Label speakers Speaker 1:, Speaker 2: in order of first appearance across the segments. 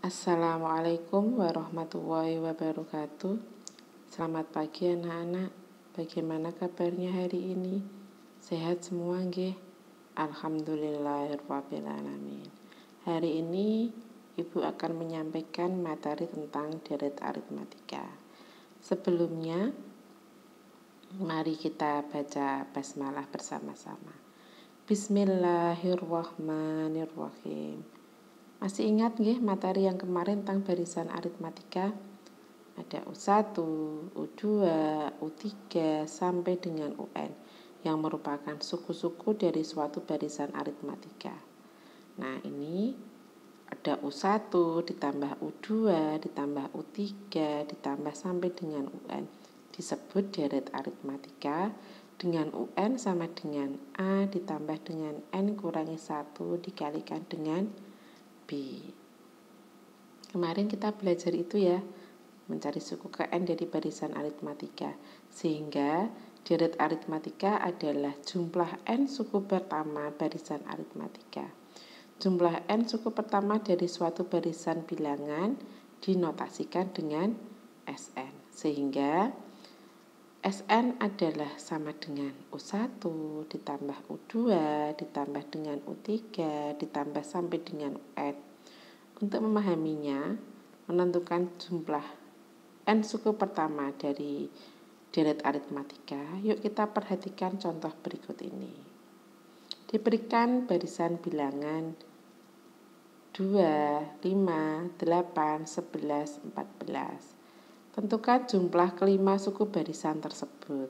Speaker 1: Assalamualaikum warahmatullahi wabarakatuh. Selamat pagi anak-anak. Bagaimana kabarnya hari ini? Sehat semua nggih? Alhamdulillahirabbil alamin. Hari ini Ibu akan menyampaikan materi tentang deret aritmatika. Sebelumnya, mari kita baca basmalah bersama-sama. Bismillahirrahmanirrahim. Masih ingat nggih materi yang kemarin tentang barisan aritmatika? Ada U1, U2, U3 sampai dengan UN yang merupakan suku-suku dari suatu barisan aritmatika. Nah, ini ada U1 ditambah U2 ditambah U3 ditambah sampai dengan UN. Disebut deret aritmatika dengan UN sama dengan A ditambah dengan N kurangi 1 dikalikan dengan B. Kemarin kita belajar itu ya, mencari suku ke N dari barisan aritmatika. Sehingga deret aritmatika adalah jumlah N suku pertama barisan aritmatika. Jumlah N suku pertama dari suatu barisan bilangan dinotasikan dengan Sn. Sehingga Sn adalah sama dengan U1 ditambah U2 ditambah dengan U3 ditambah sampai dengan UN. Untuk memahaminya, menentukan jumlah N suku pertama dari deret aritmatika, yuk kita perhatikan contoh berikut ini. Diberikan barisan bilangan 2, 5, 8, 11, 14. Tentukan jumlah kelima suku barisan tersebut.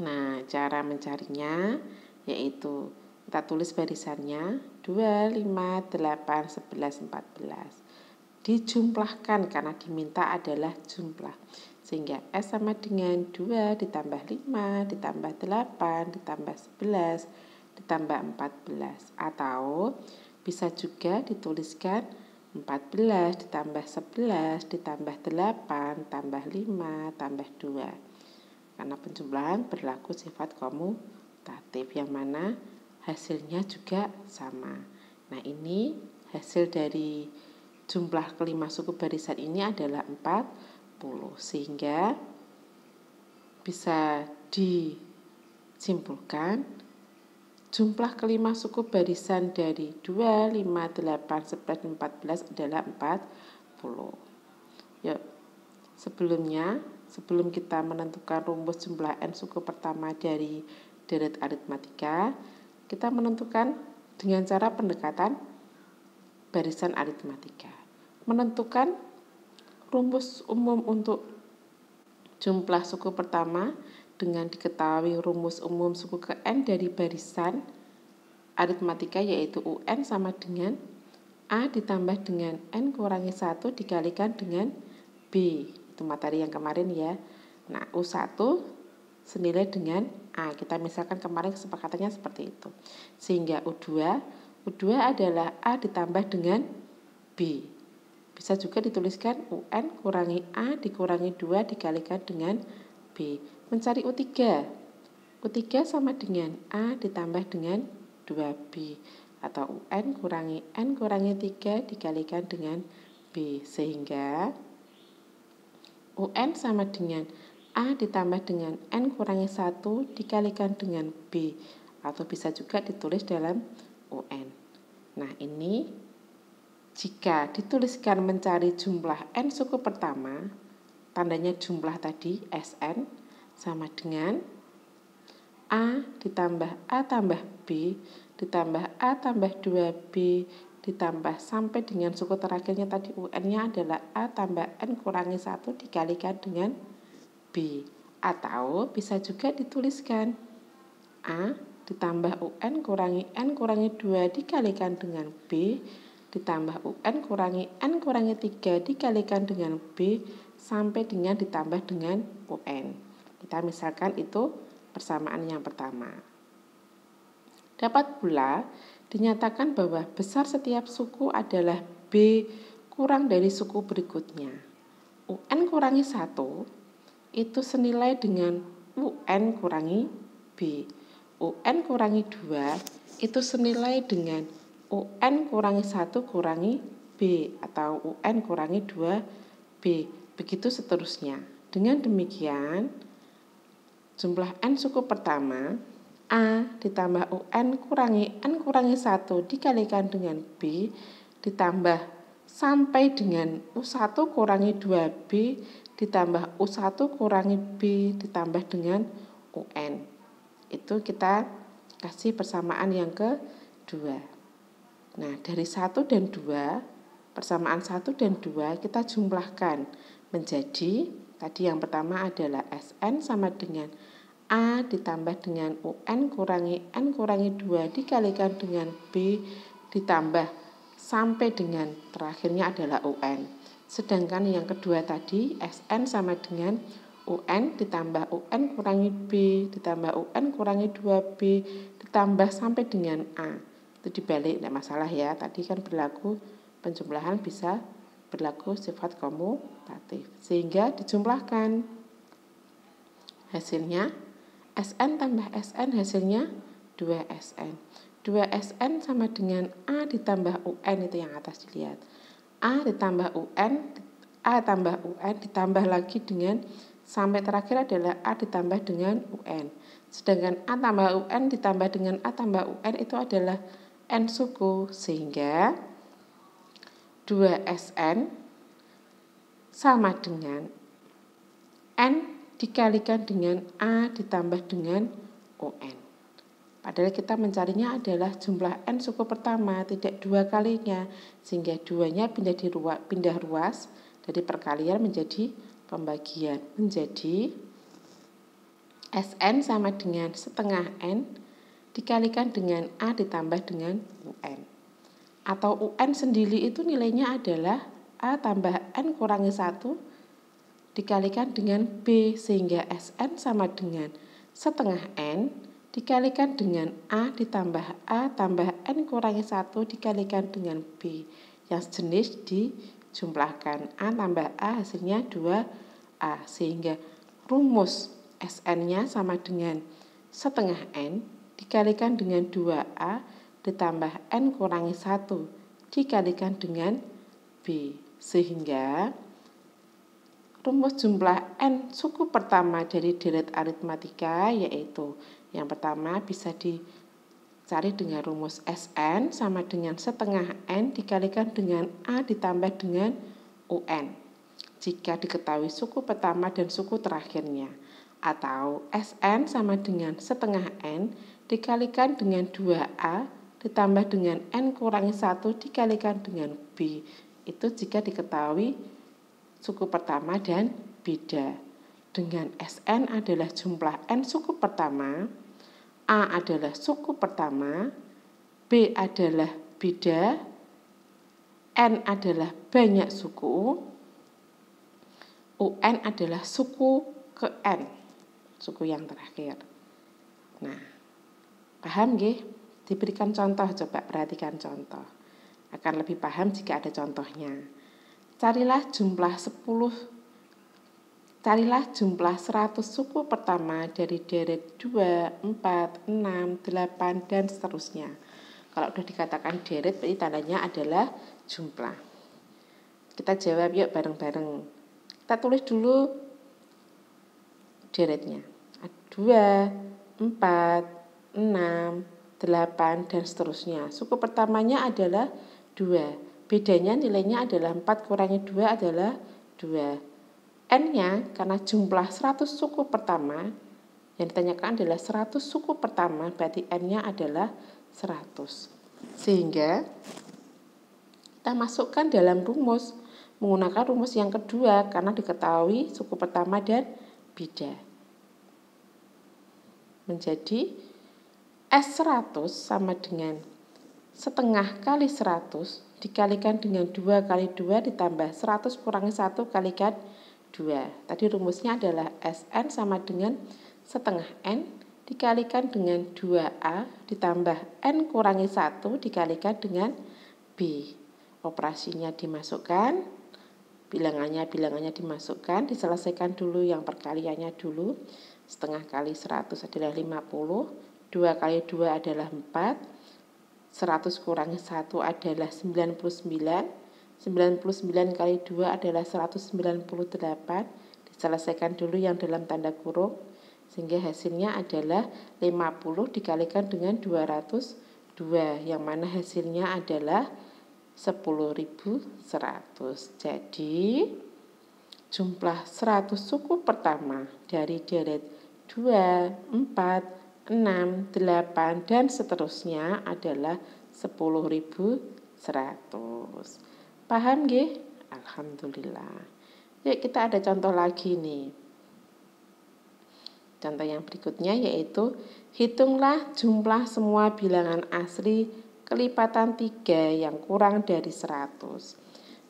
Speaker 1: Nah, cara mencarinya yaitu kita tulis barisannya 2, 5, 8, 11, 14. Dijumlahkan karena diminta adalah jumlah. Sehingga S sama dengan 2 ditambah 5 ditambah 8 ditambah 11 ditambah 14. Atau bisa juga dituliskan 14 ditambah 11 ditambah 8 tambah 5 tambah 2. Karena penjumlahan berlaku sifat komutatif yang mana hasilnya juga sama. Nah, ini hasil dari jumlah kelima suku barisan ini adalah 40. Sehingga bisa disimpulkan jumlah kelima suku barisan dari 2, 5, 8, 11, 14 adalah 40. Yuk, sebelum kita menentukan rumus jumlah N suku pertama dari deret aritmatika, kita menentukan dengan cara pendekatan barisan aritmatika. Menentukan rumus umum untuk jumlah suku pertama dengan diketahui rumus umum suku ke N dari barisan aritmatika yaitu UN sama dengan A ditambah dengan N kurangi 1 dikalikan dengan B. Itu materi yang kemarin ya. Nah, U1 senilai dengan A. Kita misalkan kemarin kesepakatannya seperti itu. Sehingga U2 adalah A ditambah dengan B. Bisa juga dituliskan UN kurangi A dikurangi 2 dikalikan dengan B. Mencari U3. U3 sama dengan A ditambah dengan 2B. Atau UN kurangi N kurangi 3 dikalikan dengan B. Sehingga UN sama dengan A ditambah dengan N kurangi 1 dikalikan dengan B. Atau bisa juga ditulis dalam UN. Nah, ini jika dituliskan mencari jumlah N suku pertama, tandanya jumlah tadi Sn sama dengan A ditambah A tambah B ditambah A tambah 2B ditambah sampai dengan suku terakhirnya tadi UN-nya adalah A tambah N kurangi 1 dikalikan dengan B. Atau bisa juga dituliskan A ditambah UN kurangi N kurangi 2 dikalikan dengan B ditambah UN kurangi N kurangi 3 dikalikan dengan B sampai dengan ditambah dengan UN. Kita misalkan itu persamaan yang pertama. Dapat pula dinyatakan bahwa besar setiap suku adalah B kurang dari suku berikutnya. UN kurangi 1 itu senilai dengan UN kurangi B. UN kurangi 2 itu senilai dengan UN kurangi 1 kurangi B atau UN kurangi 2B. Begitu seterusnya. Dengan demikian, jumlah N suku pertama A ditambah UN kurangi N kurangi 1 dikalikan dengan B ditambah sampai dengan U1 kurangi 2B ditambah U1 kurangi B ditambah dengan UN. Itu kita kasih persamaan yang kedua. Nah, dari 1 dan 2, persamaan 1 dan 2 kita jumlahkan menjadi, tadi yang pertama adalah SN sama dengan A ditambah dengan UN kurangi N kurangi 2 dikalikan dengan B ditambah sampai dengan terakhirnya adalah UN. Sedangkan yang kedua tadi SN sama dengan UN ditambah UN kurangi B ditambah UN kurangi 2B ditambah sampai dengan A. Itu dibalik, tidak masalah ya. Tadi kan berlaku penjumlahan bisa berlaku sifat komutatif. Sehingga dijumlahkan. Hasilnya SN tambah SN hasilnya 2SN. 2SN sama dengan A ditambah UN, itu yang atas dilihat. A ditambah UN, A tambah UN ditambah lagi dengan sampai terakhir adalah A ditambah dengan UN. Sedangkan A tambah UN ditambah dengan A tambah UN itu adalah N suku, sehingga 2SN sama dengan N dikalikan dengan A ditambah dengan UN. Padahal kita mencarinya adalah jumlah N suku pertama, tidak dua kalinya, sehingga duanya pindah ruas dari perkalian menjadi pembagian, menjadi SN sama dengan setengah N dikalikan dengan A ditambah dengan UN. Atau UN sendiri itu nilainya adalah A tambah N kurangi 1 dikalikan dengan B, sehingga SN sama dengan setengah N dikalikan dengan A ditambah A tambah N kurangi 1 dikalikan dengan B. Yang sejenis dijumlahkan. A tambah A hasilnya 2A. Sehingga rumus SN-nya sama dengan setengah N dikalikan dengan 2A ditambah N kurangi 1 dikalikan dengan B. Sehingga rumus jumlah N suku pertama dari deret aritmatika yaitu yang pertama bisa dicari dengan rumus SN sama dengan setengah N dikalikan dengan A ditambah dengan UN jika diketahui suku pertama dan suku terakhirnya. Atau SN sama dengan setengah N dikalikan dengan 2A ditambah dengan N kurangi 1 dikalikan dengan B. Itu jika diketahui suku pertama dan beda. Dengan SN adalah jumlah N suku pertama, A adalah suku pertama, B adalah beda, N adalah banyak suku, UN adalah suku ke N, suku yang terakhir. Nah, paham nggih? Diberikan contoh, coba perhatikan contoh. Akan lebih paham jika ada contohnya. Carilah jumlah 100 suku pertama dari deret 2, 4, 6, 8, dan seterusnya. Kalau sudah dikatakan deret, berarti tandanya adalah jumlah. Kita jawab yuk bareng-bareng. Kita tulis dulu deretnya. 2, 4, 6, 8, dan seterusnya. Suku pertamanya adalah 2. Bedanya nilainya adalah 4 kurangi 2 adalah 2. N-nya karena jumlah 100 suku pertama, yang ditanyakan adalah 100 suku pertama, berarti N-nya adalah 100. Sehingga kita masukkan dalam rumus, menggunakan rumus yang kedua karena diketahui suku pertama dan beda. Menjadi S100 sama dengan setengah kali 100 dikalikan dengan 2 kali 2 ditambah 100 kurangi 1 kalikan 2. Tadi rumusnya adalah SN sama dengan setengah N dikalikan dengan 2A ditambah N kurangi 1 dikalikan dengan B. Operasinya dimasukkan, bilangannya dimasukkan, diselesaikan dulu yang perkaliannya dulu. Setengah kali 100 adalah 50, 2 kali 2 adalah 4, 100 kurangi 1 adalah 99, 99 kali 2 adalah 198. Diselesaikan dulu yang dalam tanda kurung, sehingga hasilnya adalah 50 dikalikan dengan 202, yang mana hasilnya adalah 10.100. Jadi jumlah 100 suku pertama dari deret 2, 4, 6, 8, dan seterusnya adalah 10.100. Paham nggih? Alhamdulillah. Yuk kita ada contoh lagi nih. Contoh yang berikutnya yaitu hitunglah jumlah semua bilangan asli kelipatan 3 yang kurang dari 100.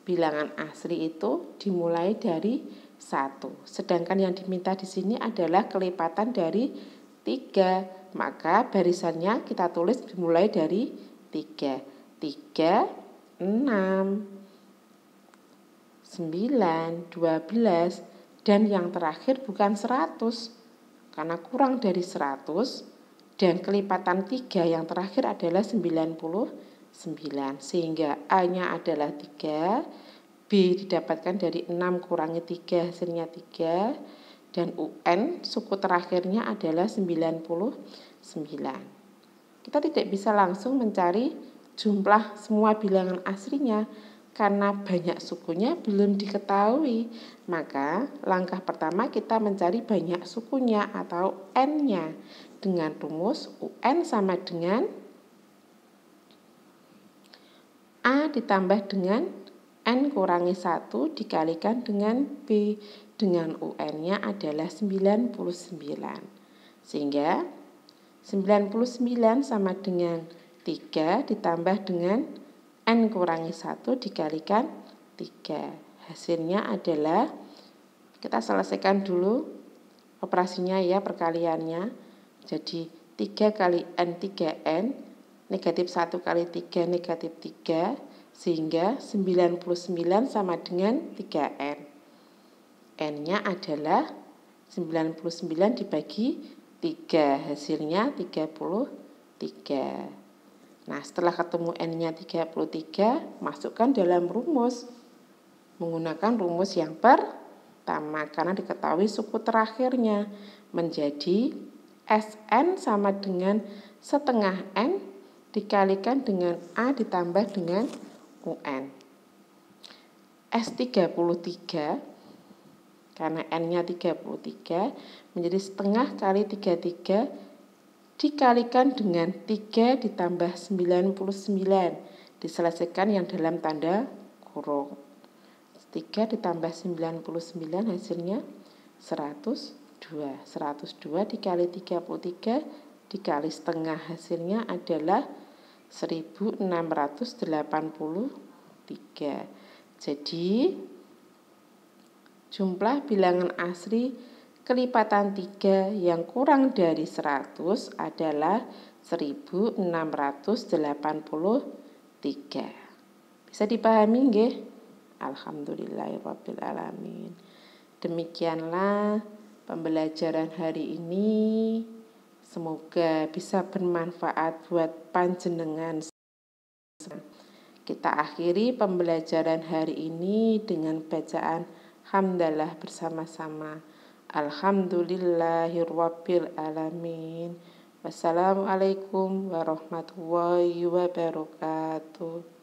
Speaker 1: Bilangan asli itu dimulai dari 1. Sedangkan yang diminta di sini adalah kelipatan dari 3. Maka barisannya kita tulis dimulai dari 3. 3, 6, 9, 12, dan yang terakhir bukan 100. Karena kurang dari 100 dan kelipatan 3 yang terakhir adalah 99. Sehingga A-nya adalah 3, B didapatkan dari 6 kurangi 3 hasilnya 3, dan UN suku terakhirnya adalah 99. Kita tidak bisa langsung mencari jumlah semua bilangan aslinya karena banyak sukunya belum diketahui. Maka langkah pertama kita mencari banyak sukunya atau N-nya dengan rumus UN sama dengan A ditambah dengan N kurangi 1 dikalikan dengan B, dengan UN-nya adalah 99. Sehingga 99 sama dengan 3 ditambah dengan N kurangi 1 dikalikan 3. Hasilnya adalah, kita selesaikan dulu operasinya ya, perkaliannya. Jadi 3 kali N 3N, negatif 1 kali 3 negatif 3, sehingga 99 sama dengan 3N. N-nya adalah 99 dibagi 3, hasilnya 33. Nah, setelah ketemu N-nya 33, masukkan dalam rumus. Menggunakan rumus yang pertama, karena diketahui suku terakhirnya, menjadi SN sama dengan setengah N dikalikan dengan A ditambah dengan UN. S33, karena N-nya 33, menjadi setengah kali 33 dikalikan dengan 3 ditambah 99. Diselesaikan yang dalam tanda kurung. 3 ditambah 99 hasilnya 102. 102 dikali 33 dikali setengah hasilnya adalah 1683. Jadi jumlah bilangan asli kelipatan 3 yang kurang dari 100 adalah 1683. Bisa dipahami nggih? Alhamdulillahirabbil alamin. Demikianlah pembelajaran hari ini. Semoga bisa bermanfaat buat panjenengan. Kita akhiri pembelajaran hari ini dengan bacaan hamdalah bersama-sama. Alhamdulillahirabbil alamin. Wassalamualaikum warahmatullahi wabarakatuh.